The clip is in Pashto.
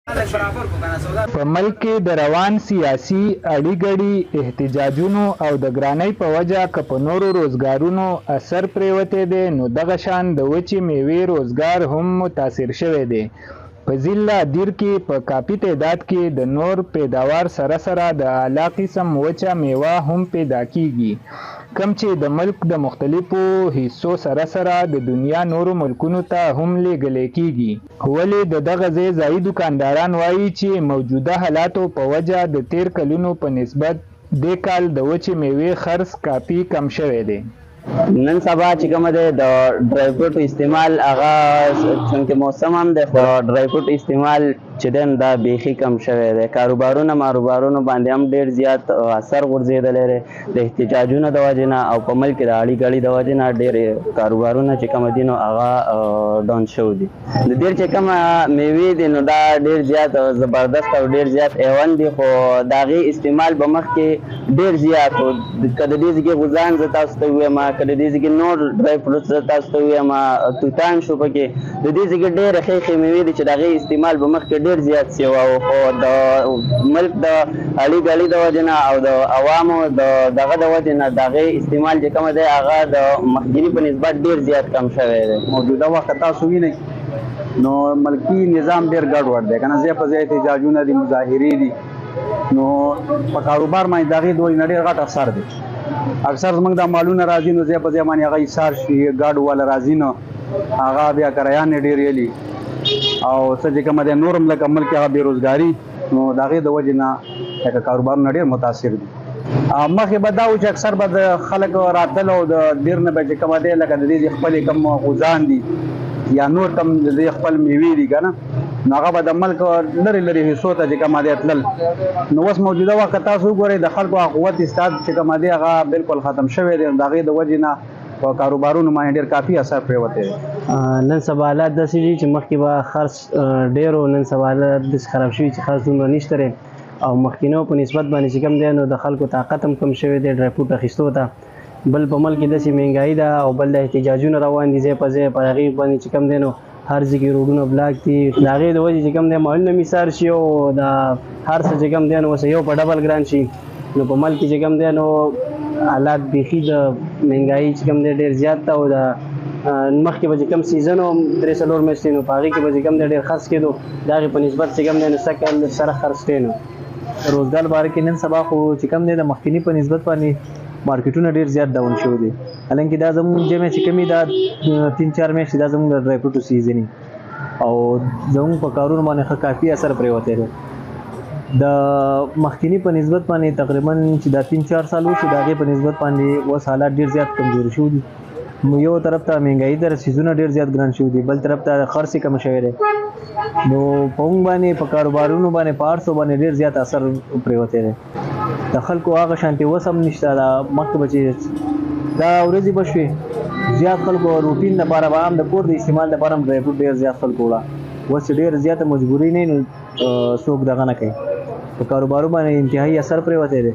په ملک کې د روان سیاسي اړیګړي احتجاجونو او د ګرانۍ په وجه که په نورو روزګارونو اثر پرېوتی دی نو دغه شان د وچې میوې روزګار هم متاثر شوی دی. په ضلع دیر کې په کافي تعداد کې د نور پیداوار سره سره د اعلی قسم وچه میوه هم پیدا کیږي، کم چې د ملک د مختلفو حصو سره سره د دنیا نورو ملکونو ته هم لیږلی کیږي. ولې د دغه ځایي دکانداران وایي چې موجوده حالاتو په وجه د تیر کلونو په نسبت دې کال د وچې میوې خرڅ کافي کم شوی دی. نن سبا چې کومه ده د ډرای فروټ استعمال هغه څنګه موسم هم ده، خو ډرای فروټ استعمال چې دن دا بیخي کم شوی دی. کاروبارونه باندې هم ډیر زیات اثر غورځېدلی دی د احتجاجونو د وجې نه، او په ملک کې د اړې ګړې د وجې نه ډېر کاروبارونه چې کوم دي نو هغه ډاون شوي دي. د ډېر چې کومه میوې دي نو دا ډېر زیات زبردست او ډېر زیات ایون دي، خو د هغې استعمال به مخکې ډېر زیات و. که د دې ځای کې غوزان زه تاسو ته ووایم، که د دې ځای کې نور ډرای فروټ زه تاسو ته ووایم، توتان شو پکې، د دې ځای کې ډېرې ښې ښې میوې دي چې د هغې استعمال به مخکې ډېر زیات سوی و، خو د ملک د اړې ګړې د وجې نه او د عوامو د دغه د وجې نه د هغې استعمال چې کومه دی هغه د مخکیني په نسبت ډېر زیات کم شوی دی. موجوده وخت تاسو وینئ نو ملکي نظام ډېر ګډوډ دی که نه، ځای په ځای احتجاجونه دي، مظاهرې دي، نو په کاروبار باندې د هغې د وجې نه ډېر غټ اثر دی. اکثر زموږ دا مالونه راځي نو ځای په ځای باندې هغه ایثار شي، ګاډو والا راځي نو هغه بیا کرایان یې ډېر یلي، او څه چې کومه دی نور هم لکه ملک هغه بېروزګاري نو د هغې د وجې نه لکه کاروبارونه ډېر متاثر دي. مخکې به دا و چې اکثر به د خلک راتل او د دیر نه به چې کومه دی لکه د دې خپلې کوم غوزان دي یا نور کوم د دې خپل میوې دي که نه، نو هغه به د ملک لرې لرې حصو ته چې کومه دی تلل. نو اوس موجوده وخت که تاسو وګورئ د خلکو قوت استعداد چې کومه دی هغه بالکل ختم شوی دی، د هغې د وجې نه په کاروبارونو باندې ډېر کافي اثر پرېوتی دی. نن سبا حالات داسې دي چې مخکې به خرڅ ډېر و، نن سبا حالات داسې خراب شوي چې خرڅ دومره نشته دی، او مخکینو په نسبت باندې چې کوم دی نو د خلکو طاقت هم کم شوی دی ډرای فروټ اخیستو ته. بل په ملک کې داسې مهنګایي ده او بل د احتجاجونه روان دي ځای په ځای، په هغې باندې چې کوم دی نو هر ځای کې روډونه بلاک دي، د هغې د وجې چې کوم دی مالونه میثار شي او د هر څه چې کوم دی نو اوس یو په ډبل ګران شي، نو په ملک کې چې کوم دی نو حالات بیخي د مهنګایي چې کوم دی ډېر زیات ده، او د مخکې به چې کوم سیزن و 3-4 میاشتې نو په هغې کې به چې کوم دی ډېر خرڅ کېدو، د هغې په نسبت چې کوم دی نو سږ کال سره خرڅ دی. نو روزګار باره کې نن سبا خو چې کوم دی د مخکیني په نسبت باندې مارکیټونه ډېر زیات ډاون شوي دي، حالانکې دا زموږ جمع چې کومې دا 3-4 میاشتې دا زموږ د ډرای فروټو سیزن او زموږ په کارونو باندې ښه کافي اثر پرېوتی دی. د مخکینی په نسبت باندې تقریبا چې دا 3-4 سال وشو د هغې په نسبت باندې اوس حالات ډېر زیات کمزوري شوي دي. یو طرف ته مهنګایي ده، سیزونه ډېر زیات ګران شوي دي، بل طرف ته خرڅ یې کم شوی دی، نو په موږ باندې په کاروبارونو باندې په هر څه باندې ډېر زیات اثر پرېوتی دی. د خلکو هغه شانتې وس هم نشته، دا مخکې به چې دا ورځې به شوې زیات خلکو روټین لپاره به هم د کور د استعمال لپاره هم ډرای فروټ ډېر زیات خلکو وړه، اوس چې ډېر زیاته مجبوري نه نو څوک دغه نه کوي، په کاروبارو باندې انتهایي اثر پرېوتی دی.